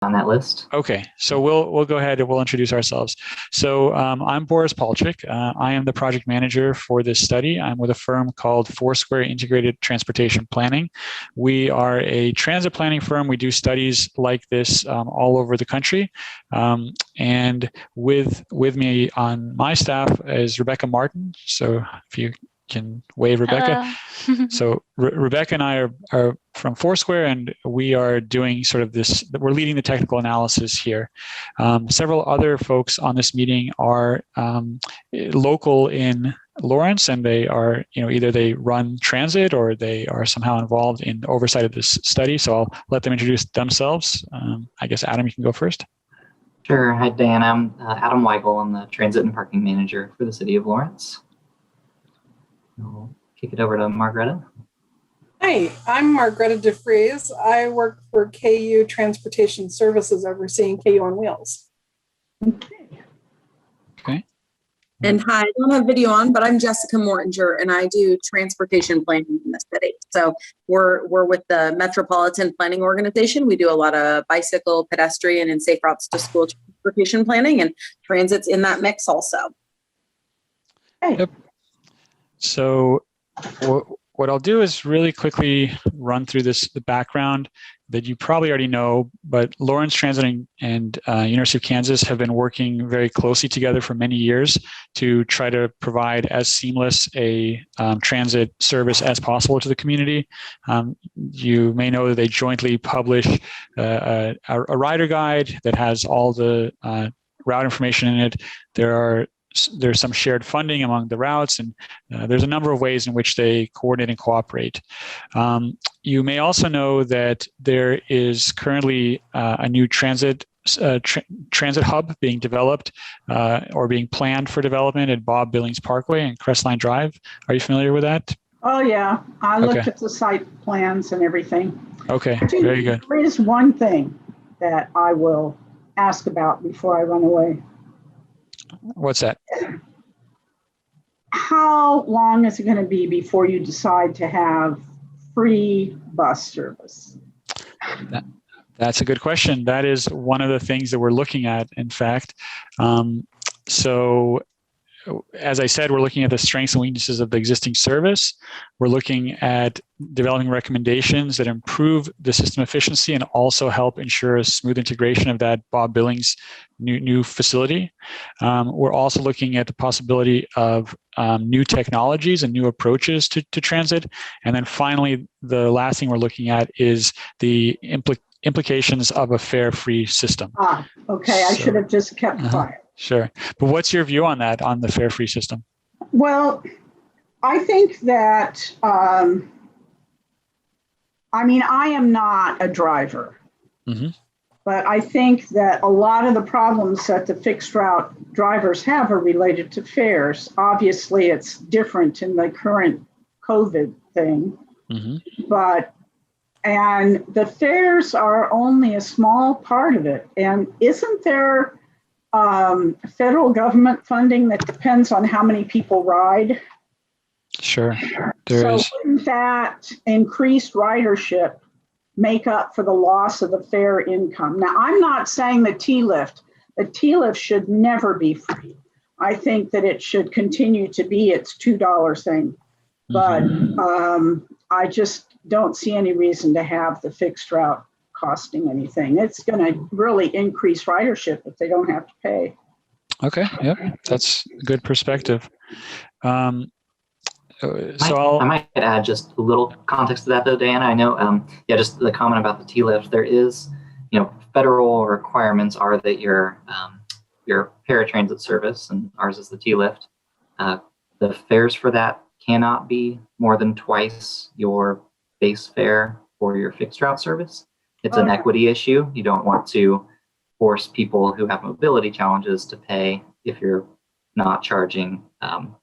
on that list. Okay, so we'll go ahead and we'll introduce ourselves. So I'm Boris Palchik. I am the project manager for this study. I'm with a firm called Foursquare Integrated Transportation Planning. We are a transit planning firm. We do studies like this all over the country. And with me on my staff is Rebecca Martin. So if you can wave, Rebecca. So Rebecca and I are from Foursquare, and we are doing sort of this, we're leading the technical analysis here. Several other folks on this meeting are local in Lawrence, and they are, either they run transit or they are somehow involved in oversight of this study. So I'll let them introduce themselves. I guess, Adam, you can go first. Sure. Hi, Dan. I'm Adam Weigel. I'm the transit and parking manager for the city of Lawrence. I'll kick it over to Margareta. Hi, I'm Margareta DeFries. I work for KU Transportation Services, overseeing KU on Wheels. Okay. And hi, I don't have video on, but I'm Jessica Mortinger, and I do transportation planning in the city. So we're with the Metropolitan Planning Organization. We do a lot of bicycle, pedestrian, and safe routes to school transportation planning, and transit's in that mix also. Hey. Yep. So what I'll do is really quickly run through the background that you probably already know, but Lawrence Transit and University of Kansas have been working very closely together for many years to try to provide as seamless a transit service as possible to the community. You may know that they jointly publish a rider guide that has all the route information in it. There's some shared funding among the routes, and there's a number of ways in which they coordinate and cooperate. You may also know that there is currently a new transit hub being developed or being planned for development at Bob Billings Parkway and Crestline Drive. Are you familiar with that? Oh, yeah. I looked at the site plans and everything. Okay, very good. There is one thing that I will ask about before I run away. What's that? How long is it going to be before you decide to have free bus service? That's a good question. That is one of the things that we're looking at, in fact. So as I said, we're looking at the strengths and weaknesses of the existing service. We're looking at developing recommendations that improve the system efficiency and also help ensure a smooth integration of that Bob Billings new facility. We're also looking at the possibility of new technologies and new approaches to transit. And then finally, the last thing we're looking at is the implications of a fare-free system. Okay. I should have just kept quiet. Sure. But what's your view on that, on the fare-free system? Well, I think that, I am not a driver, but I think that a lot of the problems that the fixed route drivers have are related to fares. Obviously, it's different in the current COVID thing, and the fares are only a small part of it. And isn't there federal government funding that depends on how many people ride? Sure, there is. Wouldn't that increased ridership make up for the loss of the fare income? Now, I'm not saying the T-lift should never be free. I think that it should continue to be its $2 thing. But I just don't see any reason to have the fixed route costing anything. It's going to really increase ridership if they don't have to pay. Okay, yep, that's a good perspective. I might add just a little context to that, though, Dan. I know, just the comment about the T-lift. There is, federal requirements are that your paratransit service, and ours is the T-lift. The fares for that cannot be more than twice your base fare for your fixed route service. It's an equity issue. You don't want to force people who have mobility challenges to pay if you're not charging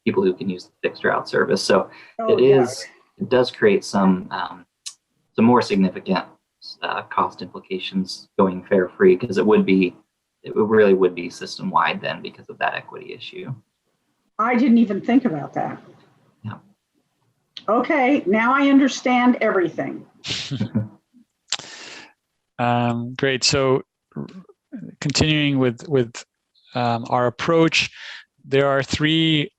people who can use the fixed route service. So it does create some more significant cost implications going fare free, because it really would be system wide then because of that equity issue. I didn't even think about that. Yeah. Okay, now I understand everything. Great. So continuing with our approach, there are three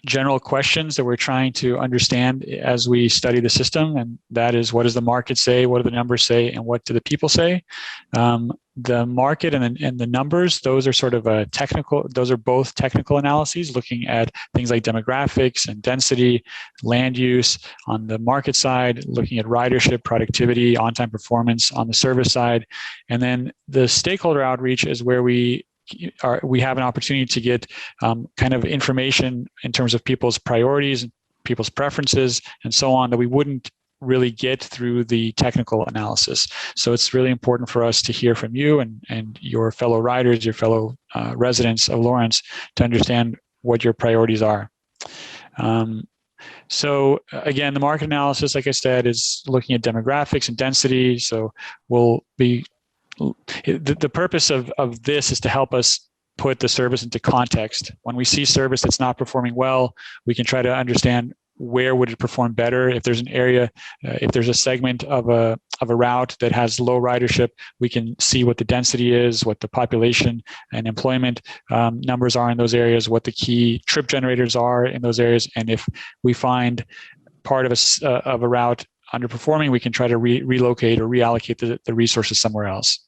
general questions that we're trying to understand as we study the system, and that is, what does the market say, what do the numbers say, and what do the people say? The market and the numbers, those are sort of those are both technical analyses, looking at things like demographics and density, land use on the market side, looking at ridership, productivity, on-time performance on the service side. And then the stakeholder outreach is where we have an opportunity to get kind of information in terms of people's priorities, people's preferences, and so on, that we wouldn't really get through the technical analysis. So it's really important for us to hear from you and your fellow riders, your fellow residents of Lawrence, to understand what your priorities are. So again, the market analysis, like I said, is looking at demographics and density. So the purpose of this is to help us put the service into context. When we see service that's not performing well, we can try to understand where would it perform better. If there's an area, if there's a segment of a route that has low ridership, we can see what the density is, what the population and employment numbers are in those areas, what the key trip generators are in those areas, and if we find part of a route underperforming, we can try to relocate or reallocate the resources somewhere else.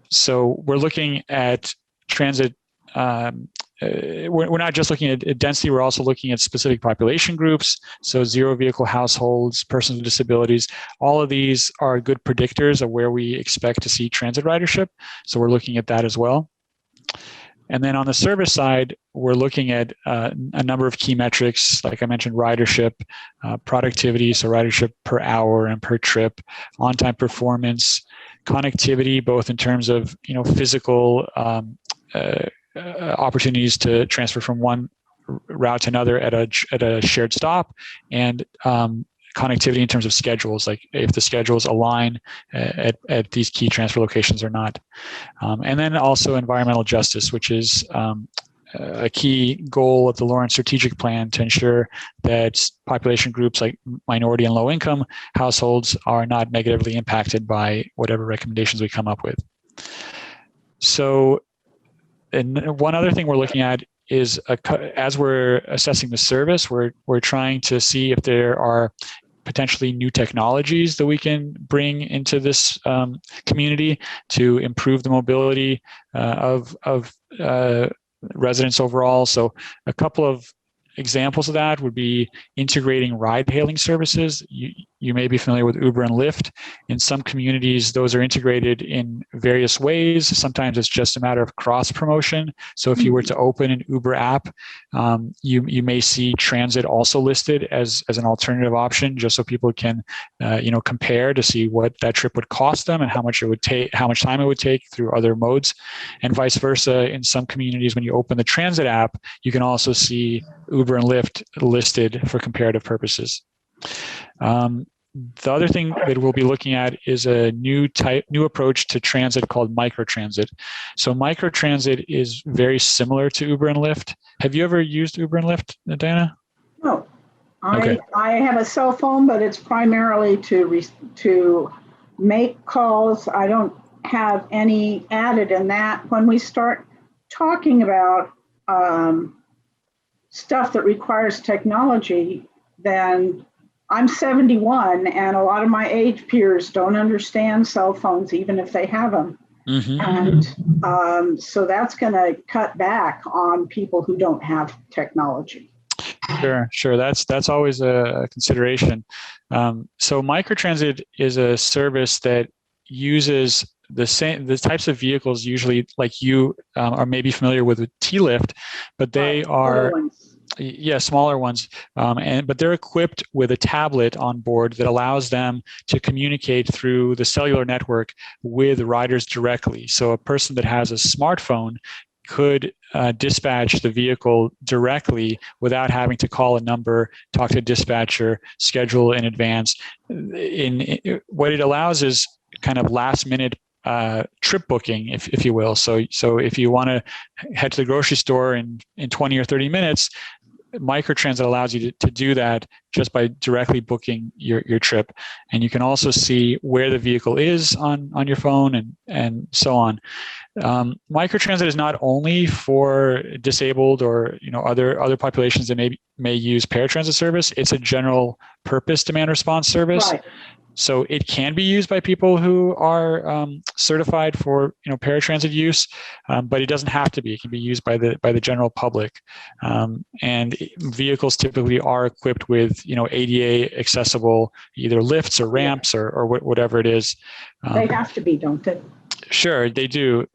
So we're looking at transit. We're not just looking at density, we're also looking at specific population groups. So zero vehicle households, persons with disabilities, all of these are good predictors of where we expect to see transit ridership. So we're looking at that as well. And then on the service side, we're looking at a number of key metrics, like I mentioned, ridership, productivity, so ridership per hour and per trip, on-time performance, connectivity, both in terms of physical opportunities to transfer from one route to another at a shared stop, and connectivity in terms of schedules, like if the schedules align at these key transfer locations or not. And then also environmental justice, which is a key goal of the Lawrence strategic plan, to ensure that population groups like minority and low income households are not negatively impacted by whatever recommendations we come up with. So, and one other thing we're looking at is, as we're assessing the service, we're trying to see if there are potentially new technologies that we can bring into this community to improve the mobility of residents overall. So a couple of examples of that would be integrating ride-hailing services. You may be familiar with Uber and Lyft. In some communities, those are integrated in various ways. Sometimes it's just a matter of cross-promotion. So if you were to open an Uber app, you may see transit also listed as an alternative option, just so people can compare to see what that trip would cost them and how much it would take, how much time it would take through other modes, and vice versa. In some communities, when you open the transit app, you can also see Uber and Lyft listed for comparative purposes. The other thing that we'll be looking at is a new approach to transit called Microtransit. So Microtransit is very similar to Uber and Lyft. Have you ever used Uber and Lyft, Diana? No. Okay. I have a cell phone, but it's primarily to make calls. I don't have any added in that. When we start talking about stuff that requires technology, then I'm 71, and a lot of my age peers don't understand cell phones, even if they have them. Mm-hmm. And so that's going to cut back on people who don't have technology. Sure. That's always a consideration. So Microtransit is a service that uses the types of vehicles, usually like you are maybe familiar with T-Lift, but they are smaller ones, but they're equipped with a tablet on board that allows them to communicate through the cellular network with riders directly. So a person that has a smartphone could dispatch the vehicle directly without having to call a number, talk to a dispatcher, schedule in advance. What it allows is kind of last minute trip booking, if you will. So if you want to head to the grocery store in 20 or 30 minutes, Microtransit allows you to do that just by directly booking your trip. And you can also see where the vehicle is on your phone and so on. Microtransit is not only for disabled or other populations that may use paratransit service. It's a general purpose demand response service. Right. So it can be used by people who are certified for paratransit use, but it doesn't have to be. It can be used by the general public, and vehicles typically are equipped with ADA accessible either lifts or ramps or whatever it is. They have to be, don't they? Sure, they do.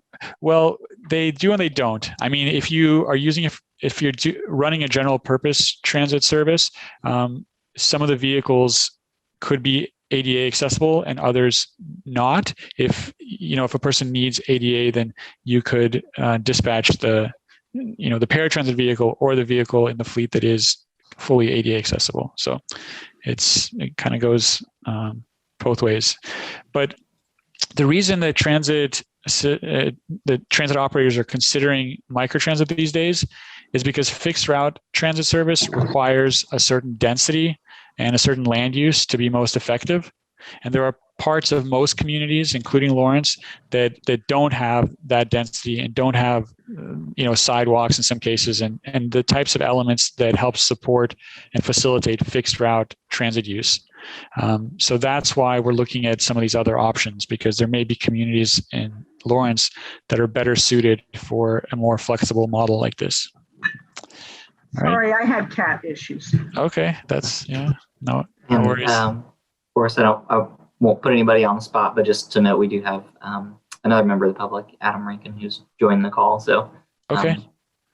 Well, they do and they don't. I mean, if you are using if you're running a general purpose transit service, some of the vehicles could be ADA accessible and others not. If a person needs ADA, then you could dispatch the paratransit vehicle or the vehicle in the fleet that is fully ADA accessible. So it kind of goes both ways. But the reason that the transit operators are considering microtransit these days is because fixed route transit service requires a certain density and a certain land use to be most effective. And there are parts of most communities, including Lawrence, that don't have that density and don't have sidewalks in some cases and the types of elements that help support and facilitate fixed route transit use. So that's why we're looking at some of these other options, because there may be communities in Lawrence that are better suited for a more flexible model like this. Sorry, I had cat issues. Okay, that's no And, worries. of course, I won't put anybody on the spot, but just to note, we do have another member of the public, Adam Rankin, who's joined the call. So, Okay,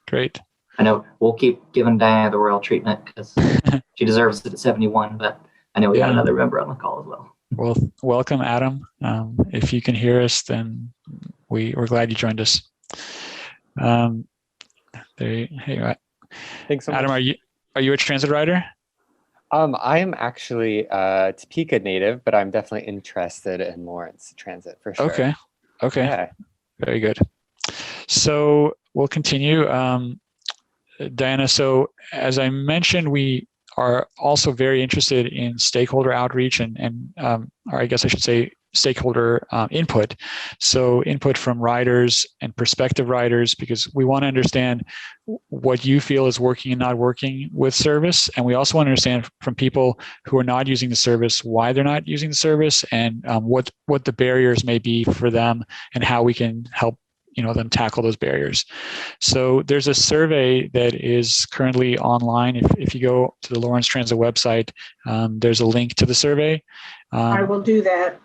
great. I know we'll keep giving Diana the royal treatment because she deserves it at 71, but I know we got another member on the call as well. Well, welcome, Adam. If you can hear us, then we're glad you joined us. Hey, Thanks so Adam, much. are you a transit rider? I am actually a Topeka native, but I'm definitely interested in Lawrence transit for sure. Okay. Yeah. Very good. So we'll continue. Diana, so as I mentioned, we are also very interested in stakeholder outreach or I guess I should say stakeholder input. So input from riders and prospective riders, because we want to understand what you feel is working and not working with service. And we also want to understand from people who are not using the service, why they're not using the service, and what the barriers may be for them and how we can help them tackle those barriers. So there's a survey that is currently online. If you go to the Lawrence Transit website, there's a link to the survey. I will do that.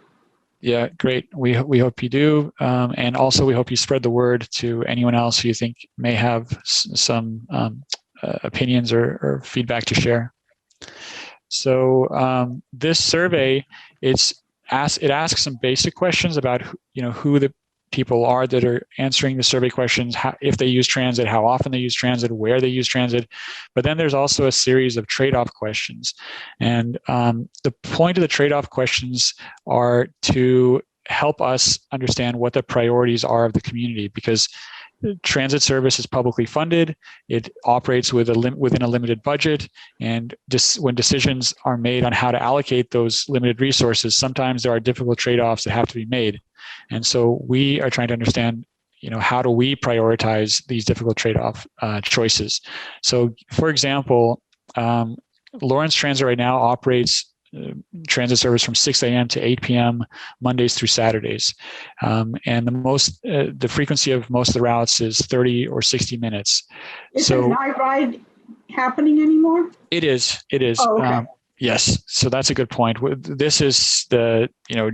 Yeah, great. We hope you do. And also we hope you spread the word to anyone else who you think may have some opinions or feedback to share. So this survey, it asks some basic questions about who the people are that are answering the survey questions, if they use transit, how often they use transit, where they use transit. But then there's also a series of trade-off questions. And the point of the trade-off questions are to help us understand what the priorities are of the community, because transit service is publicly funded. It operates within a limited budget. And when decisions are made on how to allocate those limited resources, sometimes there are difficult trade-offs that have to be made. And so we are trying to understand, how do we prioritize these difficult trade-off choices? So, for example, Lawrence Transit right now operates transit service from 6 a.m. to 8 p.m. Mondays through Saturdays. And the frequency of most of the routes is 30 or 60 minutes. Is the night ride happening anymore? It is. Oh, okay. Yes. So that's a good point. This is the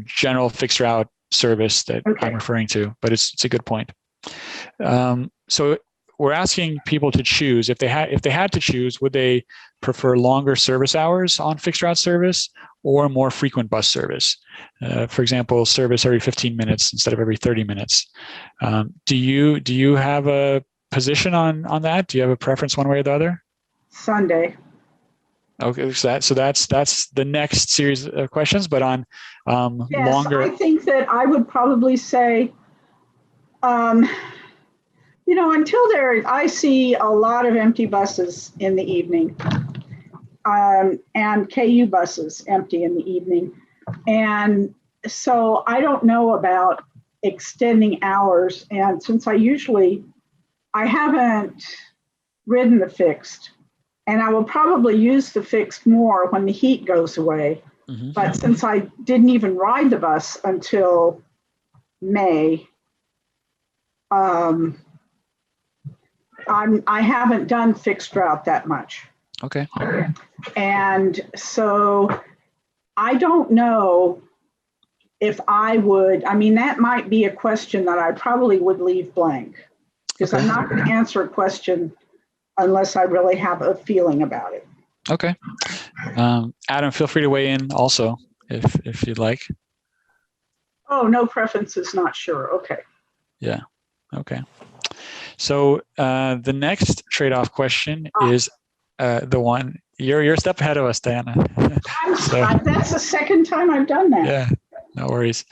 general fixed route service that I'm referring to, but it's a good point. So we're asking people to choose if they had to choose, would they prefer longer service hours on fixed route service or more frequent bus service? For example, service every 15 minutes instead of every 30 minutes. Do you have a position on that? Do you have a preference one way or the other? Sunday. Okay, so that's the next series of questions, but on yes, longer. I think that I would probably say Until I see a lot of empty buses in the evening, and KU buses empty in the evening. And so I don't know about extending hours. And since I haven't ridden the fixed, and I will probably use the fixed more when the heat goes away. Mm-hmm. But since I didn't even ride the bus until May, I haven't done fixed route that much. Okay. And so I don't know if I would, that might be a question that I probably would leave blank, because I'm not going to answer a question unless I really have a feeling about it. Okay. Adam, feel free to weigh in also if you'd like. Oh, no preferences, not sure. Okay. Yeah. Okay. So the next trade-off question is the one you're a step ahead of us, Diana. That's the second time I've done that. Yeah, no worries.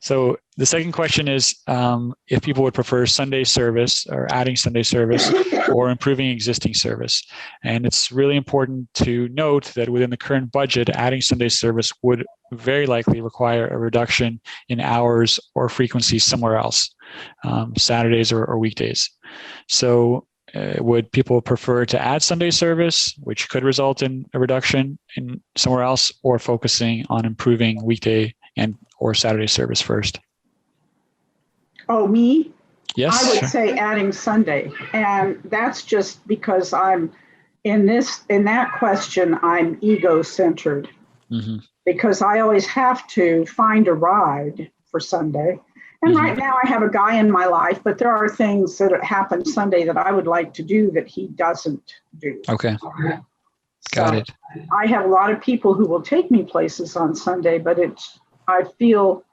So the second question is if people would prefer Sunday service or adding Sunday service or improving existing service. And it's really important to note that within the current budget, adding Sunday service would very likely require a reduction in hours or frequency somewhere else, Saturdays or weekdays. So would people prefer to add Sunday service, which could result in a reduction in somewhere else, or focusing on improving weekday and or Saturday service first? Oh, me? Yes. I would say adding Sunday. And that's just because I'm in that question, I'm ego-centered. Mm-hmm. Because I always have to find a ride for Sunday. And right now I have a guy in my life, but there are things that happen Sunday that I would like to do that he doesn't do. Okay. So Got it. I have a lot of people who will take me places on Sunday, but I feel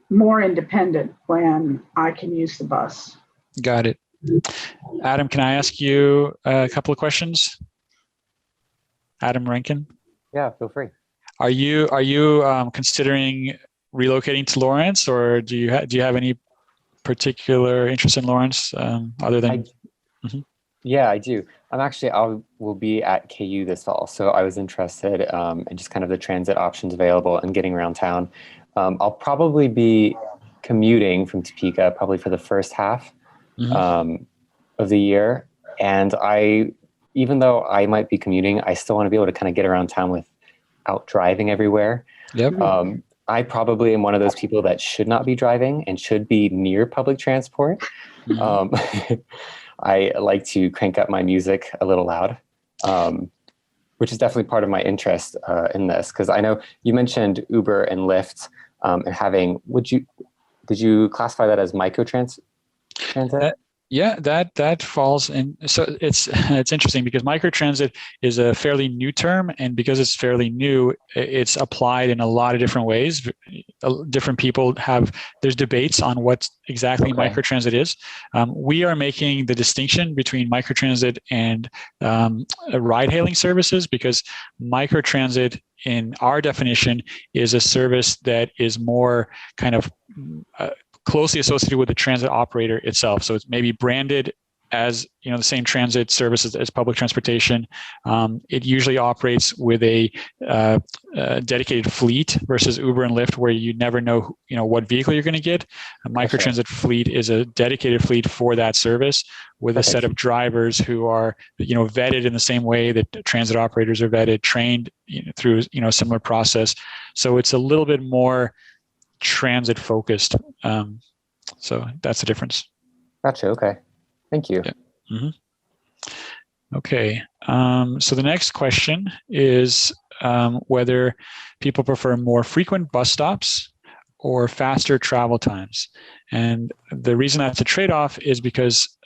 more independent when I can use the bus. Got it. Adam, can I ask you a couple of questions? Adam Rankin? Yeah, feel free. Are you considering relocating to Lawrence, or do you have any particular interest in Lawrence other than? Yeah, I do. I will be at KU this fall, so I was interested in just kind of the transit options available and getting around town. I'll probably be commuting from Topeka probably for the first half of the year, and even though I might be commuting, I still want to be able to kind of get around town without driving everywhere. Yep. I probably am one of those people that should not be driving and should be near public transport. I like to crank up my music a little loud, which is definitely part of my interest in this. Because I know you mentioned Uber and Lyft and having. Did you classify that as microtransit? Yeah, that falls in. So it's interesting because microtransit is a fairly new term, and because it's fairly new, it's applied in a lot of different ways. Different people there's debates on what exactly microtransit is. We are making the distinction between microtransit and ride-hailing services, because microtransit, in our definition, is a service that is more kind of closely associated with the transit operator itself. So it's maybe branded as the same transit services as public transportation. It usually operates with a dedicated fleet versus Uber and Lyft, where you never know what vehicle you're going to get. A microtransit fleet is a dedicated fleet for that service, with a set of drivers who are vetted in the same way that transit operators are vetted, trained through a similar process. So it's a little bit more transit focused. So that's the difference. Gotcha. Okay. Thank you. Yeah. Okay. So the next question is whether people prefer more frequent bus stops or faster travel times. And the reason that's a trade-off is because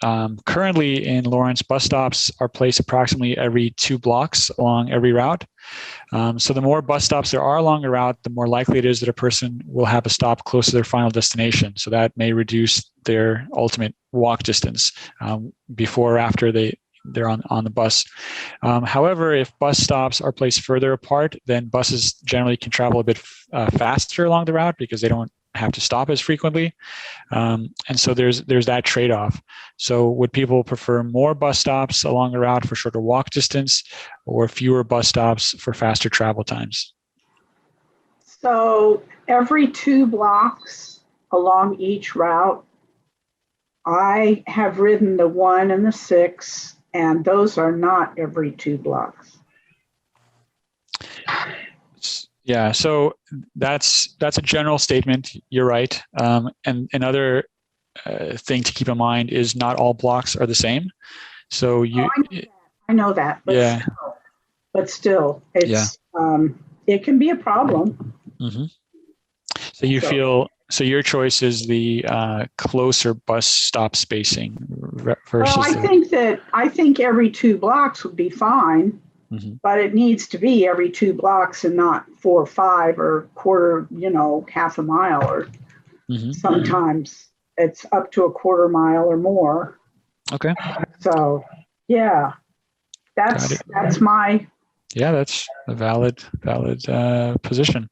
currently in Lawrence, bus stops are placed approximately every 2 blocks along every route. So the more bus stops there are along a route, the more likely it is that a person will have a stop close to their final destination. So that may reduce their ultimate walk distance before or after they're on the bus. However, if bus stops are placed further apart, then buses generally can travel a bit faster along the route, because they don't have to stop as frequently. And so there's that trade-off. So would people prefer more bus stops along the route for shorter walk distance, or fewer bus stops for faster travel times? So every 2 blocks along each route, I have ridden the 1 and the 6, and those are not every 2 blocks. Yeah, so that's a general statement. You're right. And another thing to keep in mind is not all blocks are the same. So I know that, but yeah, still, it's it can be a problem. Mm-hmm. So you feel, so your choice is the closer bus stop spacing versus. Well, I think every 2 blocks would be fine, but it needs to be every 2 blocks and not 4 or 5 or quarter, half a mile, or sometimes it's up to a quarter mile or more. Okay. So yeah, that's my. Yeah, that's a valid position.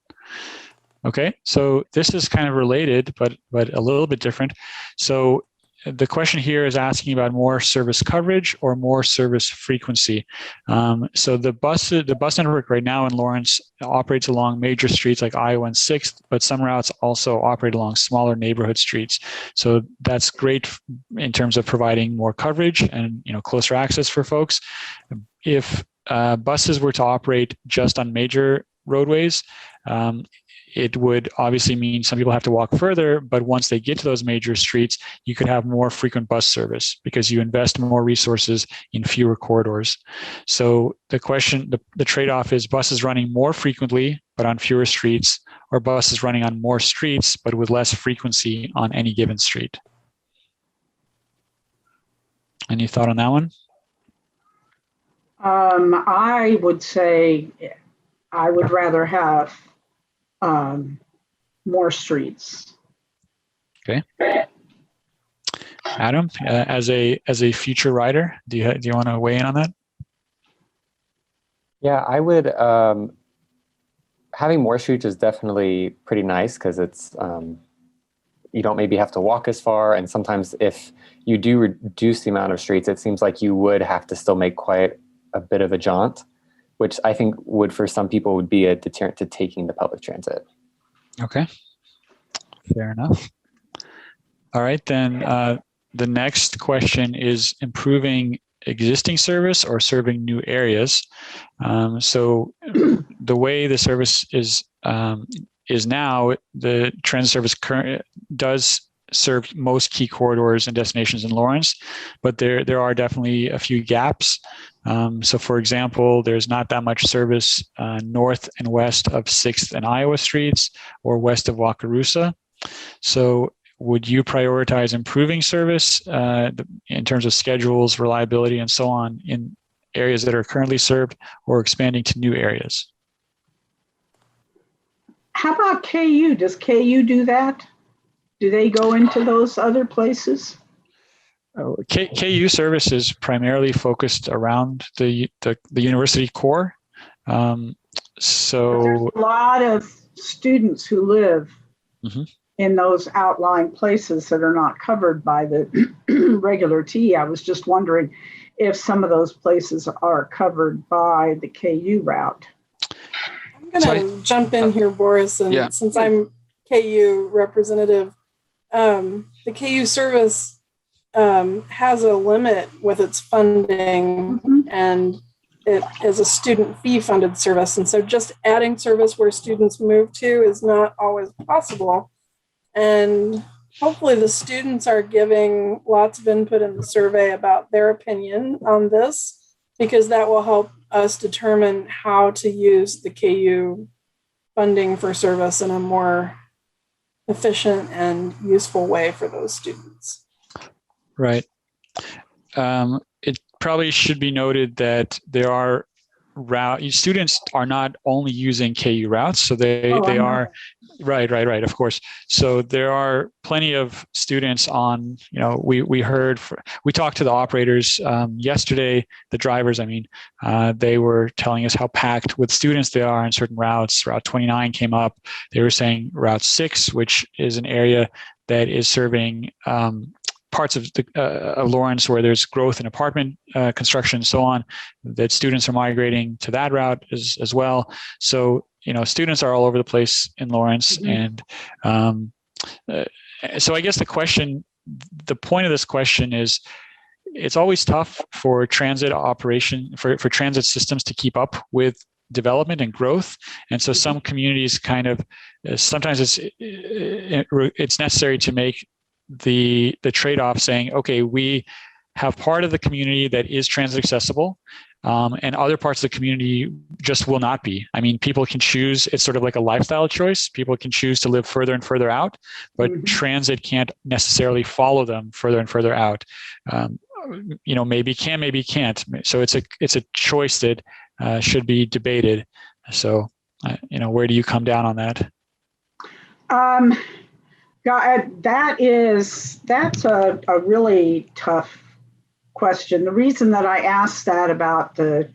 Okay, so this is kind of related, but a little bit different. So the question here is asking about more service coverage or more service frequency. So the bus network right now in Lawrence operates along major streets like Iowa and 6th, but some routes also operate along smaller neighborhood streets. So that's great in terms of providing more coverage and closer access for folks. If buses were to operate just on major roadways, it would obviously mean some people have to walk further, but once they get to those major streets, you could have more frequent bus service because you invest more resources in fewer corridors. So the question, the trade-off is buses running more frequently, but on fewer streets, or buses running on more streets, but with less frequency on any given street. Any thought on that one? I would say I would rather have more streets. Okay. Adam, as a future rider, do you want to weigh in on that? Yeah, I would. Having more streets is definitely pretty nice because it's you don't maybe have to walk as far, and sometimes if you do reduce the amount of streets, it seems like you would have to still make quite a bit of a jaunt, which I think would for some people would be a deterrent to taking the public transit. Okay, fair enough. All right, then the next question is improving existing service or serving new areas. So the way the service is now, the transit service does serve most key corridors and destinations in Lawrence, but there are definitely a few gaps. So for example, there's not that much service north and west of 6th and Iowa streets or west of Wakarusa. So would you prioritize improving service in terms of schedules, reliability, and so on in areas that are currently served, or expanding to new areas? How about KU? Does KU do that? Do they go into those other places? KU service is primarily focused around the university core. So there's a lot of students who live in those outlying places that are not covered by the regular T. I was just wondering if some of those places are covered by the KU route. I'm going to jump in here, Boris, and since I'm KU representative, the KU service has a limit with its funding, and it is a student fee funded service. And so just adding service where students move to is not always possible. And hopefully the students are giving lots of input in the survey about their opinion on this, because that will help us determine how to use the KU funding for service in a more efficient and useful way for those students. Right. It probably should be noted that there are students are not only using KU routes, so they are right, of course. So there are plenty of students on, we talked to the operators yesterday, the drivers, they were telling us how packed with students they are on certain routes. Route 29 came up. They were saying Route 6, which is an area that is serving parts of Lawrence where there's growth in apartment construction and so on, that students are migrating to that route as well. So, students are all over the place in Lawrence. And so I guess the point of this question is, it's always tough for transit for transit systems to keep up with development and growth. And so some communities sometimes it's necessary to make the trade-off, saying, okay, we have part of the community that is transit accessible, and other parts of the community just will not be. People can choose. It's sort of like a lifestyle choice. People can choose to live further and further out, but transit can't necessarily follow them further and further out. Maybe can, maybe can't. So it's a choice that should be debated. So, where do you come down on that? That's a really tough question. The reason that I asked that about the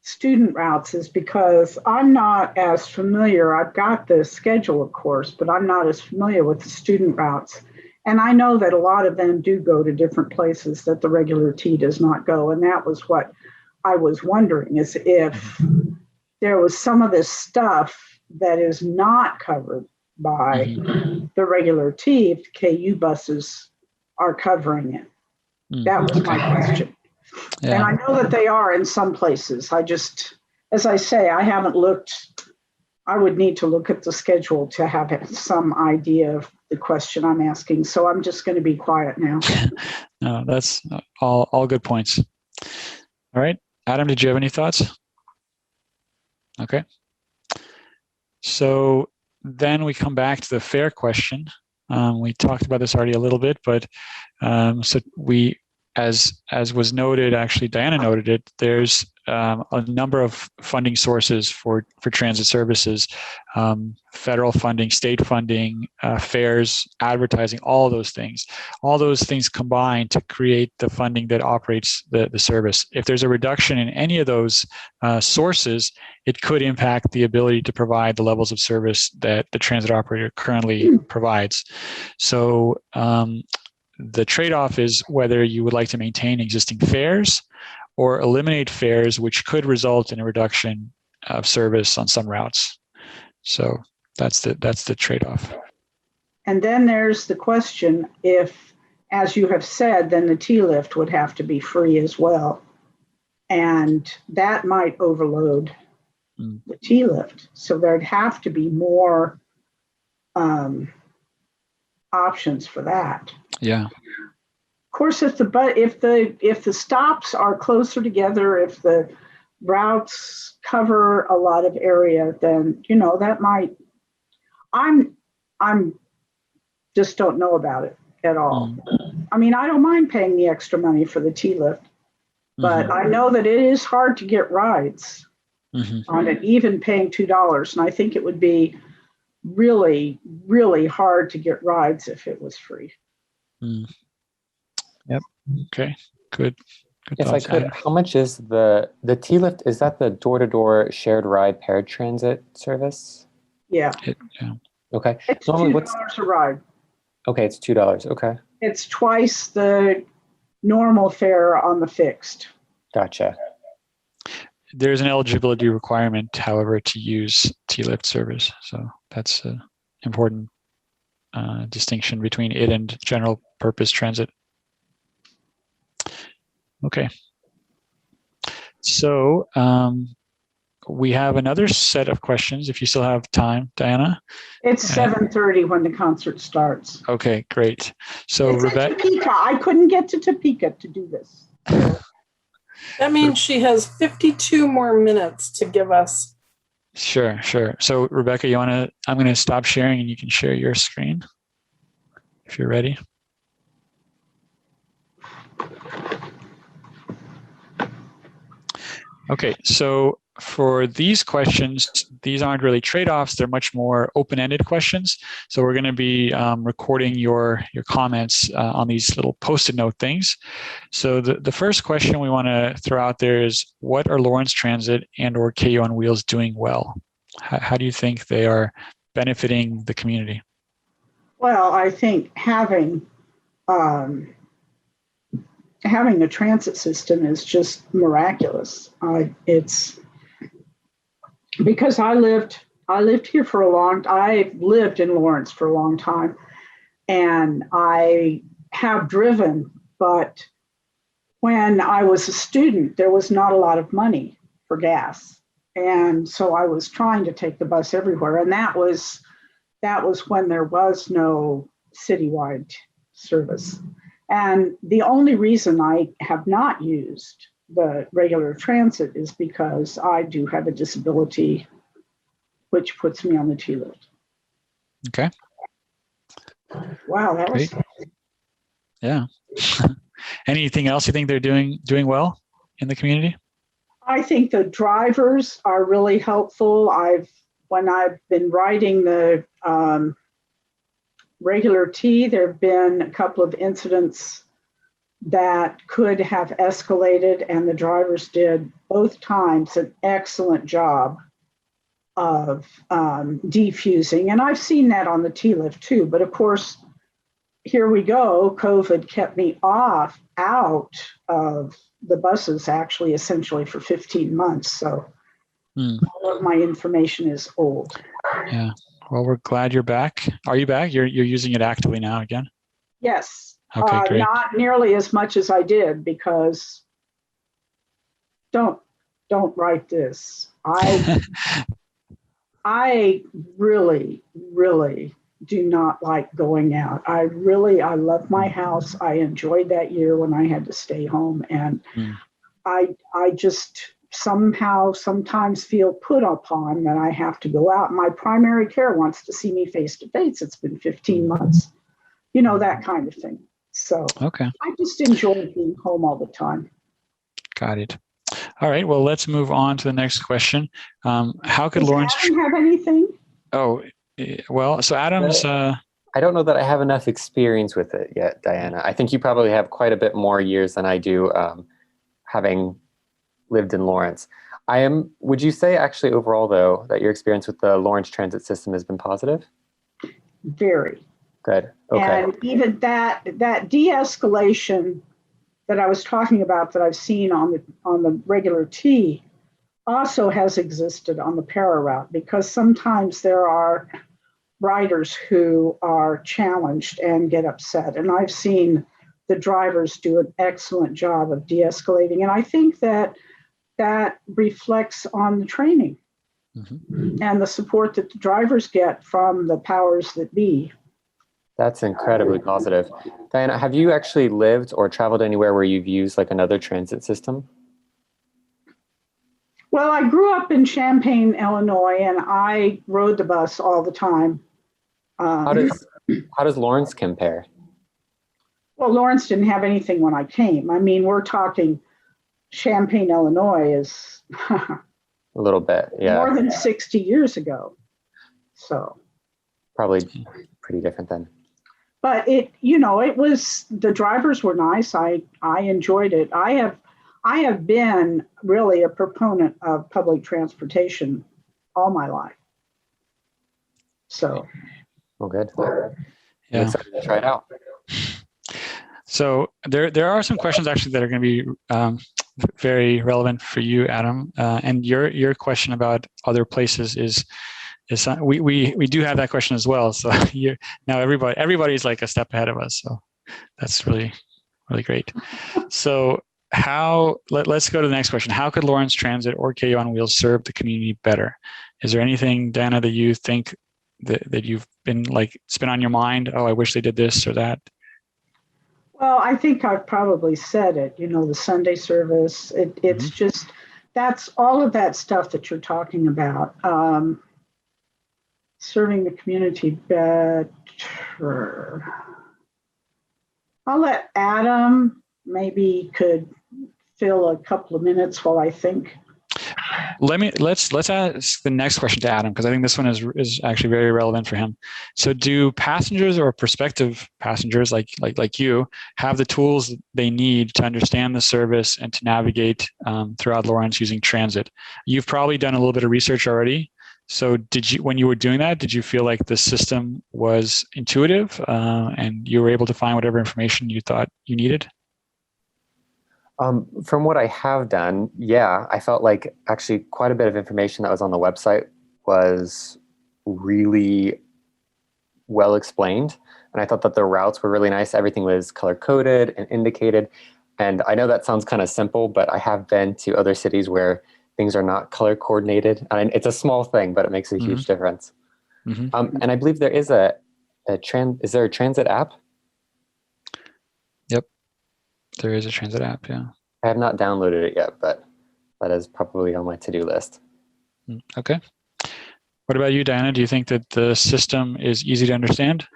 student routes is because I'm not as familiar. I've got the schedule, of course, but I'm not as familiar with the student routes. And I know that a lot of them do go to different places that the regular T does not go. And that was what I was wondering, is if there was some of this stuff that is not covered by the regular T, if KU buses are covering it. That was my question. Yeah. And I know that they are in some places. As I say, I haven't looked. I would need to look at the schedule to have some idea of the question I'm asking. So I'm just going to be quiet now. No, that's all good points. All right. Adam, did you have any thoughts? Okay. So then we come back to the fare question. We talked about this already a little bit, but so we, as was noted, actually Diana noted it, there's a number of funding sources for transit services, federal funding, state funding, fares, advertising, all of those things. All those things combine to create the funding that operates the service. If there's a reduction in any of those sources, it could impact the ability to provide the levels of service that the transit operator currently provides. So the trade-off is whether you would like to maintain existing fares or eliminate fares, which could result in a reduction of service on some routes. So that's the trade-off. And then there's the question, if, as you have said, then the T-lift would have to be free as well. And that might overload the T-lift. So there'd have to be more options for that. Yeah. Of course, if the stops are closer together, if the routes cover a lot of area, then that might. I'm just don't know about it at all. I don't mind paying the extra money for the T-lift, but I know that it is hard to get rides on it, even paying $2. And I think it would be really, really hard to get rides if it was free. Yep. Okay. Good. If I could, how much is the T-lift? Is that the door-to-door shared ride paired transit service? Yeah. Okay. It's $2 a ride. Okay, it's $2. Okay. It's twice the normal fare on the fixed. Gotcha. There's an eligibility requirement, however, to use T-lift service. So that's an important distinction between it and general purpose transit. Okay. So we have another set of questions, if you still have time, Diana. It's 7:30 when the concert starts. Okay, great. So it's Rebecca. Topeka. I couldn't get to Topeka to do this. That means she has 52 more minutes to give us. Sure. So Rebecca, I'm going to stop sharing and you can share your screen if you're ready. Okay, so for these questions, these aren't really trade-offs. They're much more open-ended questions. So we're going to be recording your comments on these little Post-it note things. So the first question we want to throw out there is, what are Lawrence Transit and or KU on Wheels doing well? How do you think they are benefiting the community? Well, I think having a transit system is just miraculous. It's because I lived here for I lived in Lawrence for a long time, and I have driven, but when I was a student, there was not a lot of money for gas. And so I was trying to take the bus everywhere. And that was when there was no citywide service. And the only reason I have not used the regular transit is because I do have a disability, which puts me on the T-lift. Okay. Wow, that Great. was... Yeah. Anything else you think they're doing well in the community? I think the drivers are really helpful. When I've been riding the regular T, there have been a couple of incidents that could have escalated, and the drivers did both times an excellent job of defusing. And I've seen that on the T-lift too. But of course, here we go. COVID kept me out of the buses actually essentially for 15 months. So all of my information is old. Yeah. Well, we're glad you're back. Are you back? You're using it actively now again? Yes. Okay, great. Not nearly as much as I did, because don't write this. I really, really do not like going out. I love my house. I enjoyed that year when I had to stay home, and I just sometimes feel put upon that I have to go out. My primary care wants to see me face to face. It's been 15 months, that kind of thing. So okay. I just enjoy being home all the time. Got it. All right. Well, let's move on to the next question. How could Lawrence Adam have anything? Oh, well, so Adam's... I don't know that I have enough experience with it yet, Diana. I think you probably have quite a bit more years than I do, having lived in Lawrence. Would you say actually overall though, that your experience with the Lawrence transit system has been positive? Very. Good. Okay. And even that de-escalation that I was talking about that I've seen on the regular T also has existed on the para route, because sometimes there are riders who are challenged and get upset. And I've seen the drivers do an excellent job of de-escalating. And I think that reflects on the training and the support that the drivers get from the powers that be. That's incredibly positive. Diana, have you actually lived or traveled anywhere where you've used like another transit system? Well, I grew up in Champaign, Illinois, and I rode the bus all the time. How does Lawrence compare? Well, Lawrence didn't have anything when I came. I mean, we're talking Champaign, Illinois is a little bit, yeah. More than 60 years ago. So probably pretty different then. But it was, the drivers were nice. I enjoyed it. I have been really a proponent of public transportation all my life. So. Well, good. Yeah. I'm excited to try it out. So there are some questions actually that are going to be very relevant for you, Adam. And your question about other places is we do have that question as well. So now everybody's like a step ahead of us. So that's really, really great. So let's go to the next question. How could Lawrence Transit or KU on Wheels serve the community better? Is there anything, Dana, that you think that you've been like, it's been on your mind? Oh, I wish they did this or that. Well, I think I've probably said it, the Sunday service, it's just, that's all of that stuff that you're talking about. Serving the community better. I'll let Adam maybe could fill a couple of minutes while I think. let's ask the next question to Adam, because I think this one is actually very relevant for him. So do passengers or prospective passengers like you have the tools they need to understand the service and to navigate throughout Lawrence using transit? You've probably done a little bit of research already. So when you were doing that, did you feel like the system was intuitive and you were able to find whatever information you thought you needed? From what I have done, yeah, I felt like actually quite a bit of information that was on the website was really well explained. And I thought that the routes were really nice. Everything was color coded and indicated. And I know that sounds kind of simple, but I have been to other cities where things are not color coordinated. And it's a small thing, but it makes a huge difference. And I believe there is is there a transit app? Yep. There is a transit app, yeah. I have not downloaded it yet, but that is probably on my to-do list. Okay. What about you, Diana? Do you think that the system is easy to understand?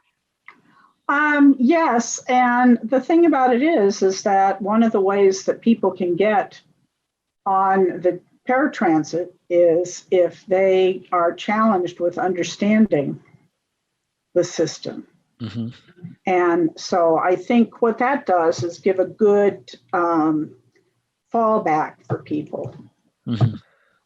Yes, and the thing about it is that one of the ways that people can get on the paratransit is if they are challenged with understanding the system. And so I think what that does is give a good fallback for people.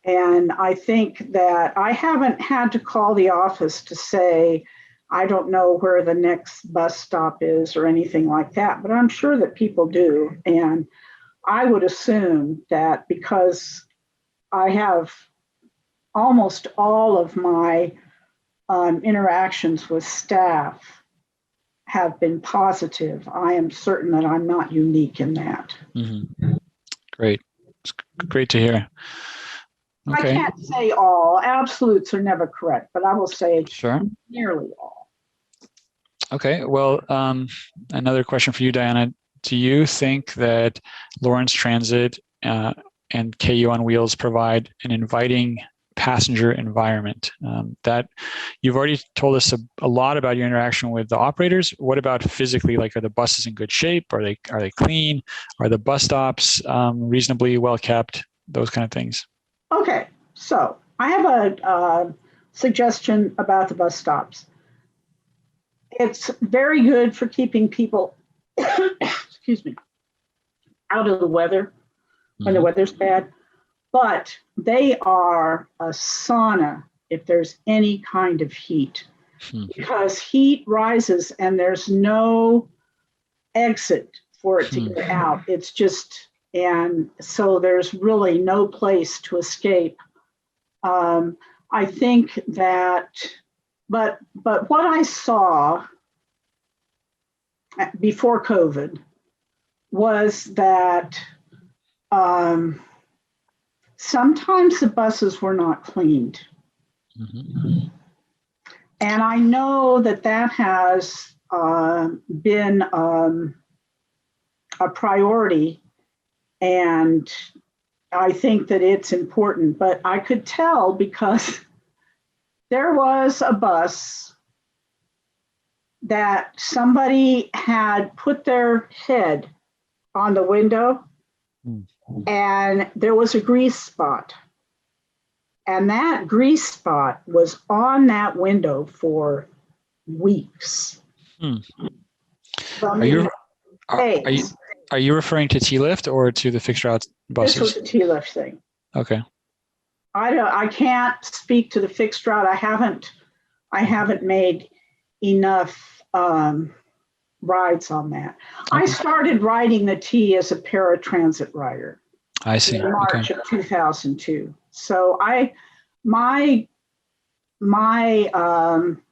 And I think that I haven't had to call the office to say, I don't know where the next bus stop is or anything like that, but I'm sure that people do. And I would assume that because I have almost all of my interactions with staff have been positive, I am certain that I'm not unique in that. Great. It's great to hear. Okay. I can't say all. Absolutes are never correct, but I will say sure. Nearly all. Okay. Well, another question for you, Diana. Do you think that Lawrence Transit and KU on Wheels provide an inviting passenger environment? That you've already told us a lot about your interaction with the operators. What about physically? Like, are the buses in good shape? Are they clean? Are the bus stops reasonably well kept? Those kind of things. Okay, so I have a suggestion about the bus stops. It's very good for keeping people, excuse me, out of the weather when the weather's bad, but they are a sauna if there's any kind of heat, because heat rises and there's no exit for it to get out. It's just, and so there's really no place to escape. I think that, but what I saw before COVID was that sometimes the buses were not cleaned. And I know that that has been a priority, and I think that it's important, but I could tell because there was a bus that somebody had put their head on the window and there was a grease spot. And that grease spot was on that window for weeks. Are you referring to T-Lift or to the fixed route buses? This was a T-Lift thing. Okay. I can't speak to the fixed route. I haven't made enough rides on that. Okay. I started riding the T as a paratransit rider. I see. In March of 2002. So my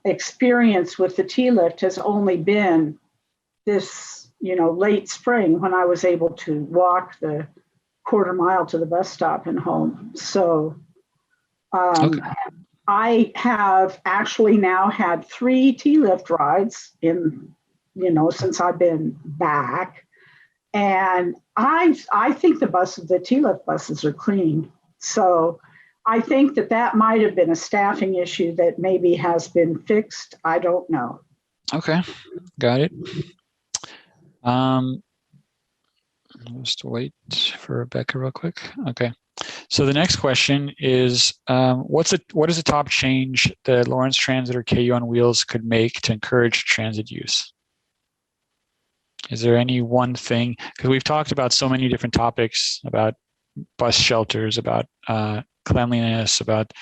experience with the T-Lift has only been this, late spring when I was able to walk the quarter mile to the bus stop and home. So I have actually now had 3 T-Lift rides since I've been back. And I think the T-Lift buses are clean. So I think that might have been a staffing issue that maybe has been fixed. I don't know. Okay, got it. Just wait for Rebecca real quick. Okay, So the next question is, what is the top change that Lawrence Transit or KU on Wheels could make to encourage transit use? Is there any one thing? Because we've talked about so many different topics about bus shelters, about cleanliness, about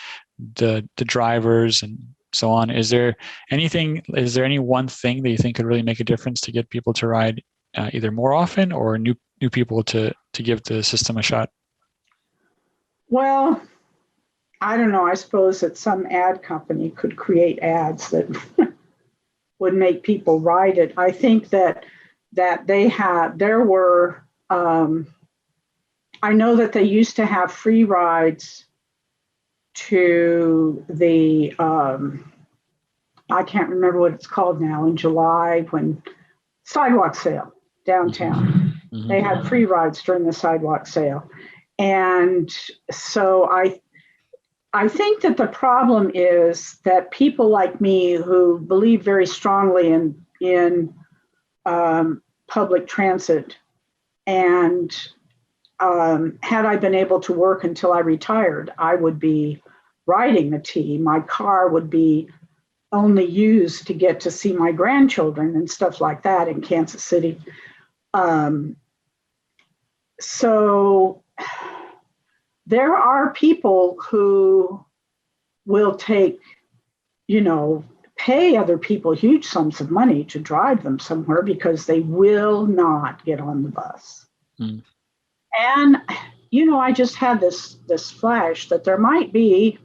the drivers and so on. Is there any one thing that you think could really make a difference to get people to ride either more often or new people to give the system a shot? Well, I don't know. I suppose that some ad company could create ads that would make people ride it. I think that there were, I know that they used to have free rides to the, I can't remember what it's called now, in July, when sidewalk sale downtown. Mm-hmm. They had free rides during the sidewalk sale. And so I think that the problem is that people like me who believe very strongly in public transit, and had I been able to work until I retired, I would be riding the T. My car would be only used to get to see my grandchildren and stuff like that in Kansas City. So there are people who will pay other people huge sums of money to drive them somewhere because they will not get on the bus. Mm. And, I just had this flash that there might be,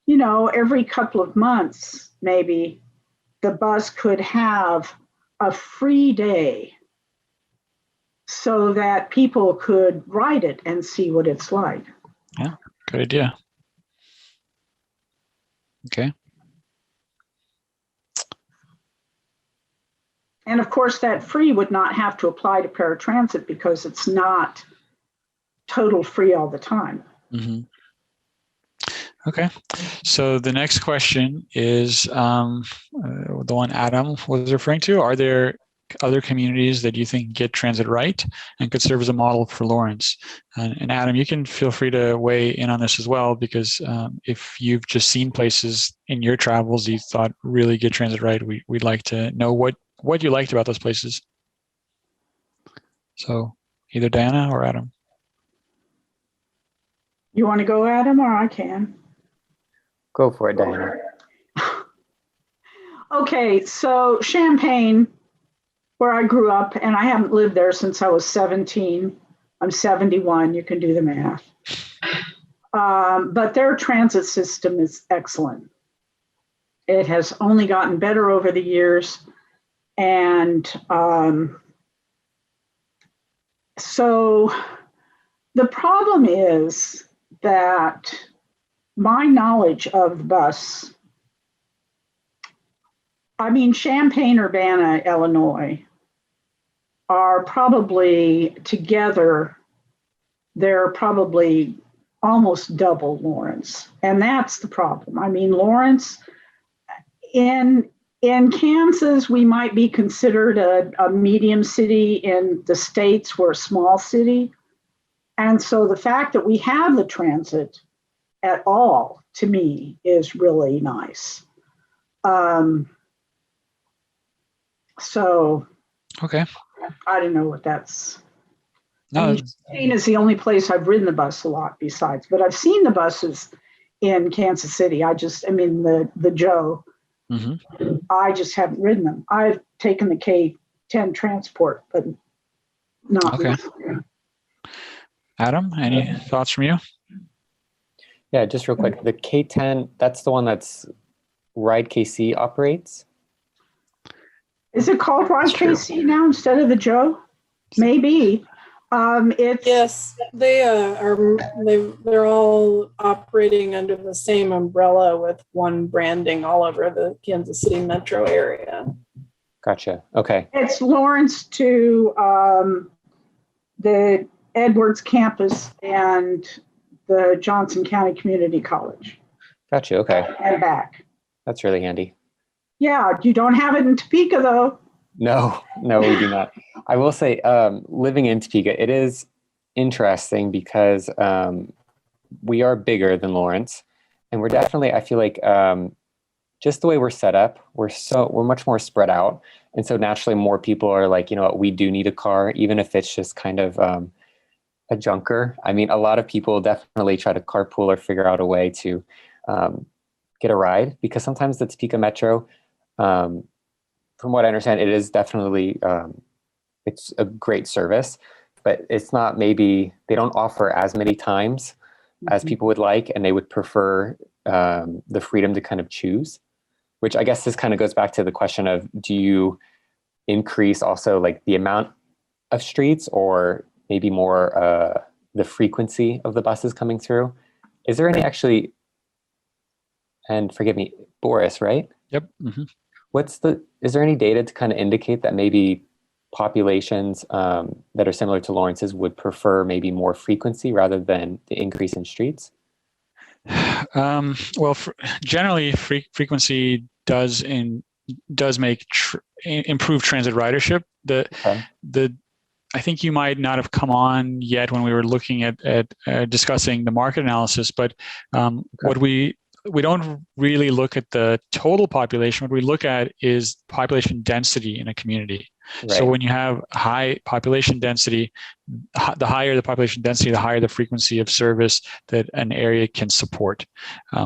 every couple of months, maybe the bus could have a free day so that people could ride it and see what it's like. Yeah, good idea. Okay. And of course, that free would not have to apply to paratransit because it's not total free all the time. Mm-hmm. Okay. So the next question is the one Adam was referring to. Are there other communities that you think get transit right and could serve as a model for Lawrence? And Adam, you can feel free to weigh in on this as well, because if you've just seen places in your travels you thought really get transit right, we'd like to know what you liked about those places. So either Diana or Adam. You want to go, Adam, or I can? Go for it, Diana. Okay, so Champaign, where I grew up, and I haven't lived there since I was 17. I'm 71, you can do the math. But their transit system is excellent. It has only gotten better over the years. And so the problem is that my knowledge of the bus, Champaign-Urbana, Illinois, are probably together, they're probably almost double Lawrence. And that's the problem. Lawrence, in Kansas, we might be considered a medium city. In the States, we're a small city. And so the fact that we have the transit at all, to me, is really nice. So, okay. I don't know what that's. No, Champaign is the only place I've ridden the bus a lot besides, but I've seen the buses in Kansas City. The Joe. Mm-hmm. I just haven't ridden them. I've taken the K10 transport, but not. Okay. Adam, any thoughts from you? Yeah, just real quick. The K10, that's the one that's Ride KC operates. Is it called Ride KC now instead of the Joe? Maybe. Yes, they are. They're all operating under the same umbrella with one branding all over the Kansas City metro area. Gotcha. Okay. It's Lawrence to the Edwards campus and the Johnson County Community College. Gotcha. Okay. And back. That's really handy. Yeah, you don't have it in Topeka though. No, we do not. I will say, living in Topeka, it is interesting because we are bigger than Lawrence, and we're definitely, I feel like, just the way we're set up, we're much more spread out. And so naturally more people are like, you know what, we do need a car, even if it's just kind of a junker. I mean, a lot of people definitely try to carpool or figure out a way to get a ride, because sometimes the Topeka Metro, from what I understand, it is definitely, it's a great service, but it's not, maybe they don't offer as many times as people would like, and they would prefer the freedom to kind of choose, which I guess this kind of goes back to the question of, do you increase also like the amount of streets, or maybe more the frequency of the buses coming through? Is there any actually, and forgive me, Boris, right? Yep. Mm-hmm. Is there any data to kind of indicate that maybe populations that are similar to Lawrence's would prefer maybe more frequency rather than the increase in streets? Well, generally, frequency does make improve transit ridership. I think you might not have come on yet when we were looking at discussing the market analysis, but what we don't really look at the total population. What we look at is population density in a community. Right. So when you have high population density, the higher the population density, the higher the frequency of service that an area can support,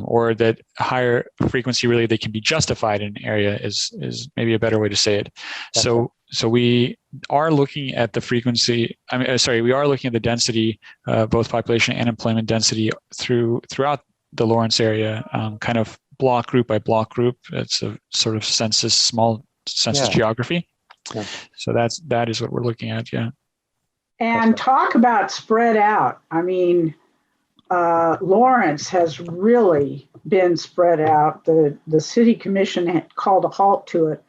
or that higher frequency really they can be justified in an area is maybe a better way to say it. Gotcha. So we are looking at the frequency. We are looking at the density, both population and employment density throughout the Lawrence area, kind of block group by block group. It's a sort of small census geography. Yeah. So that is what we're looking at. Yeah. And talk about spread out. I mean, Lawrence has really been spread out. The city commission had called a halt to it,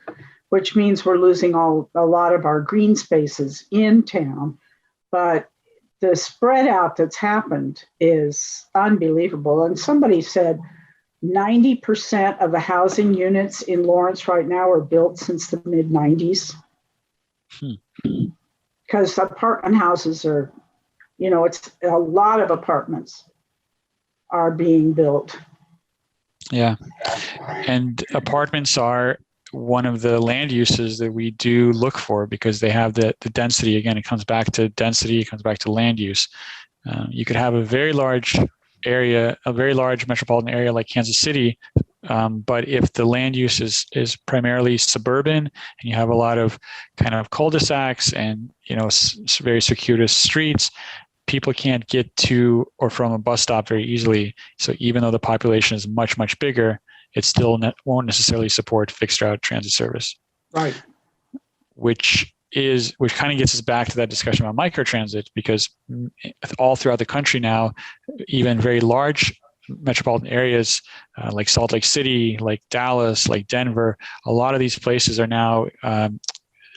which means we're losing a lot of our green spaces in town. But the spread out that's happened is unbelievable. And somebody said 90% of the housing units in Lawrence right now are built since the mid-90s. Because apartment houses are, it's a lot of apartments are being built. Yeah. And apartments are one of the land uses that we do look for, because they have the density. Again, it comes back to density, it comes back to land use. You could have a very large area, a very large metropolitan area like Kansas City, but if the land use is primarily suburban, and you have a lot of kind of cul-de-sacs and very circuitous streets, people can't get to or from a bus stop very easily. So even though the population is much, much bigger, it still won't necessarily support fixed route transit service. Right. Which kind of gets us back to that discussion about microtransit, because all throughout the country now, even very large metropolitan areas like Salt Lake City, like Dallas, like Denver, a lot of these places are now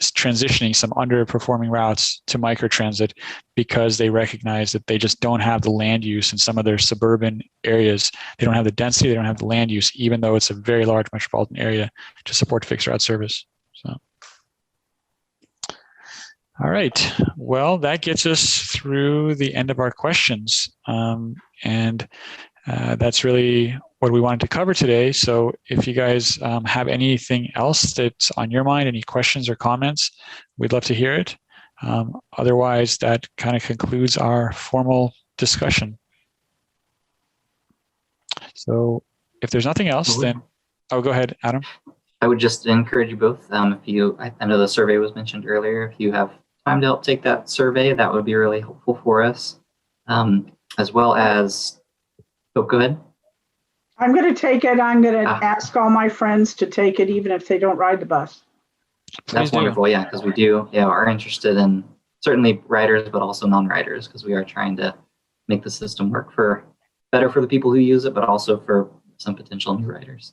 transitioning some underperforming routes to microtransit, because they recognize that they just don't have the land use in some of their suburban areas. They don't have the density, they don't have the land use, even though it's a very large metropolitan area, to support fixed route service. So, all right. Well, that gets us through the end of our questions. And that's really what we wanted to cover today. So if you guys have anything else that's on your mind, any questions or comments, we'd love to hear it. Otherwise, that kind of concludes our formal discussion. So if there's nothing else, then go ahead, Adam. I would just encourage you both. I know the survey was mentioned earlier. If you have time to help take that survey, that would be really helpful for us. As well as, go ahead. I'm going to take it. I'm going to ask all my friends to take it, even if they don't ride the bus. That's wonderful. Yeah, because we are interested in certainly riders, but also non-riders, because we are trying to make the system work better for the people who use it, but also for some potential new riders.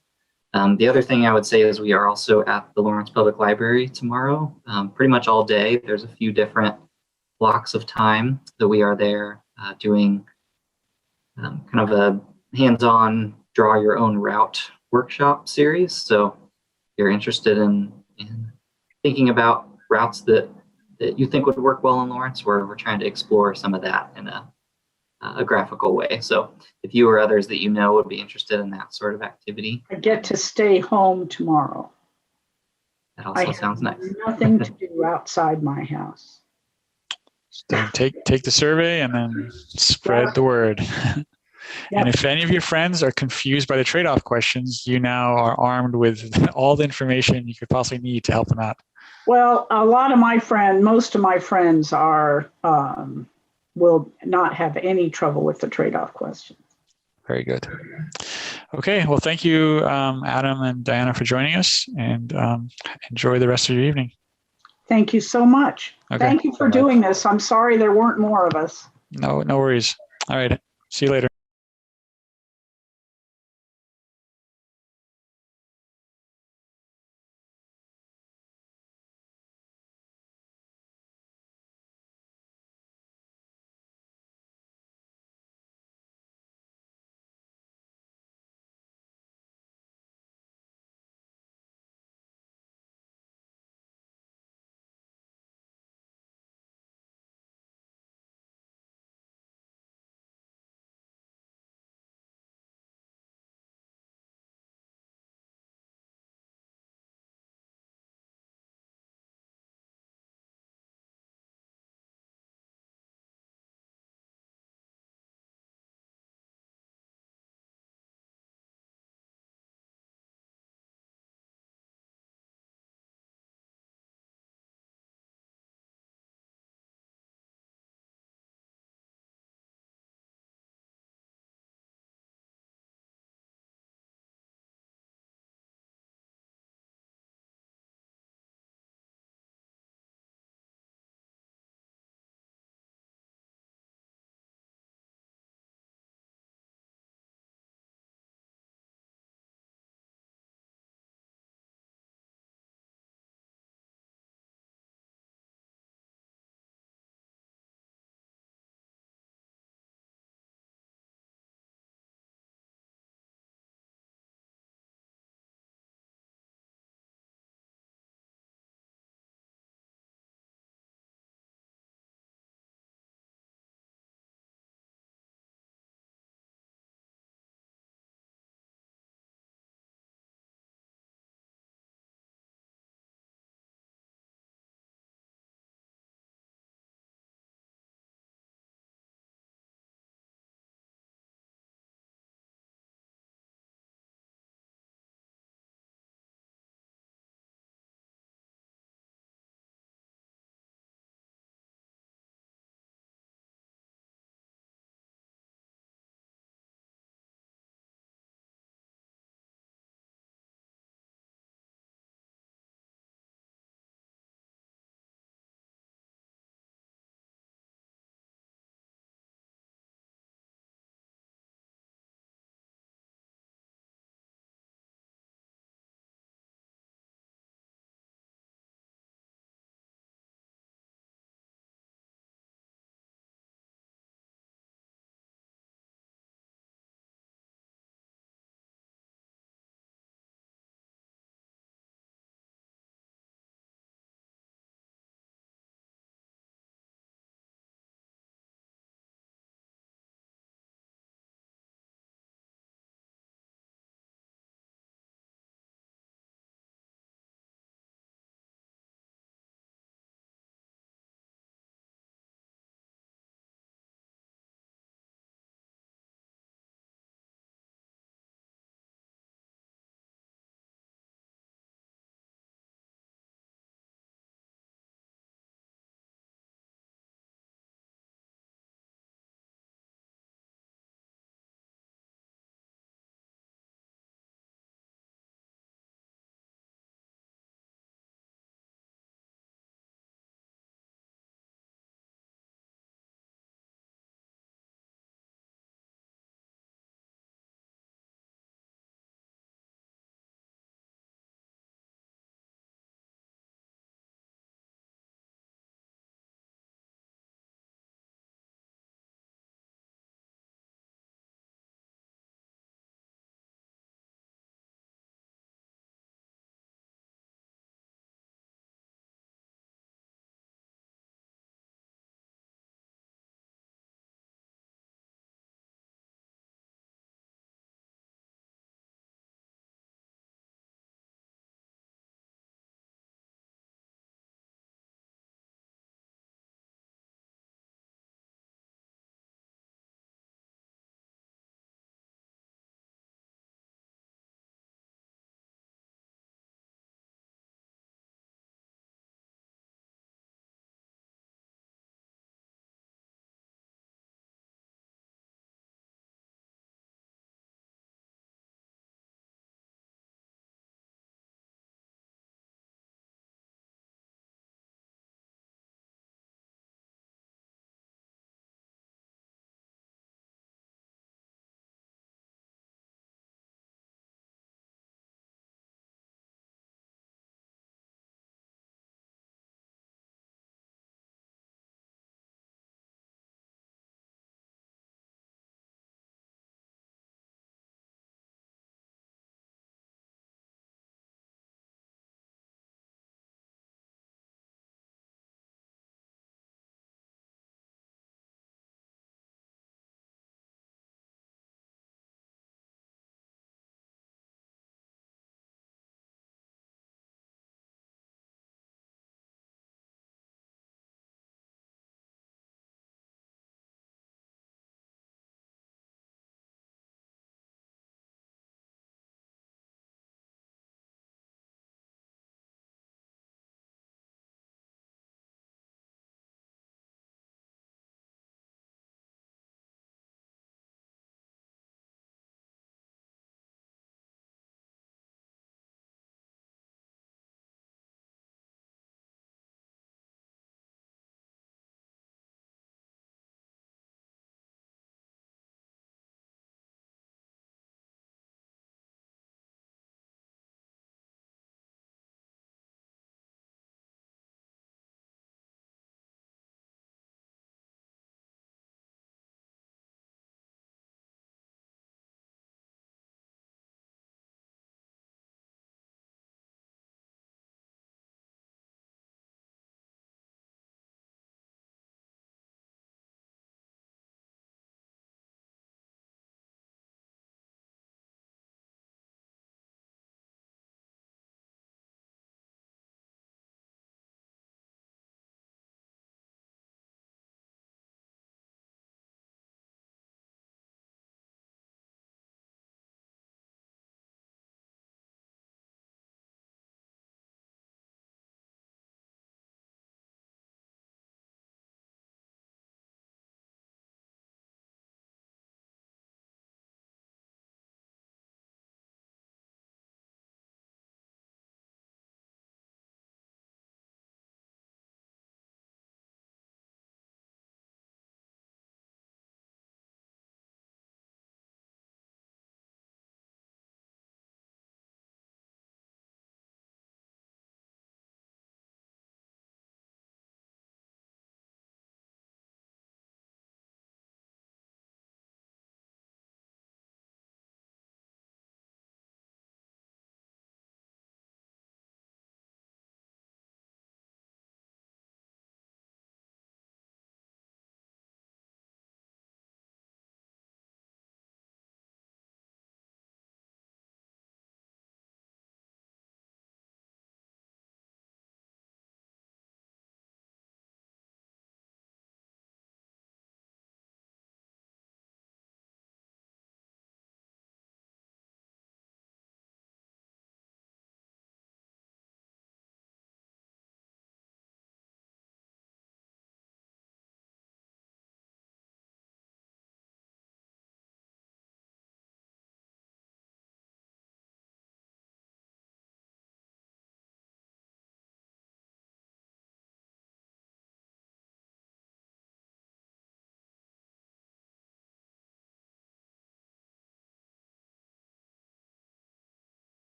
The other thing I would say is we are also at the Lawrence Public Library tomorrow, pretty much all day. There's a few different blocks of time that we are there doing kind of a hands-on draw your own route workshop series. So if you're interested in thinking about routes that you think would work well in Lawrence, we're trying to explore some of that in a a graphical way. So if you or others that you know would be interested in that sort of activity. I get to stay home tomorrow. That also sounds nice. Nothing to do outside my house. So take the survey and then spread the word. And if any of your friends are confused by the trade-off questions, you now are armed with all the information you could possibly need to help them out. Well, most of my friends are will not have any trouble with the trade-off questions. Very good. Okay, well, thank you, Adam and Diana, for joining us, and enjoy the rest of your evening. Thank you so much. Okay. Thank you for doing this. I'm sorry there weren't more of us. No worries. All right. See you later.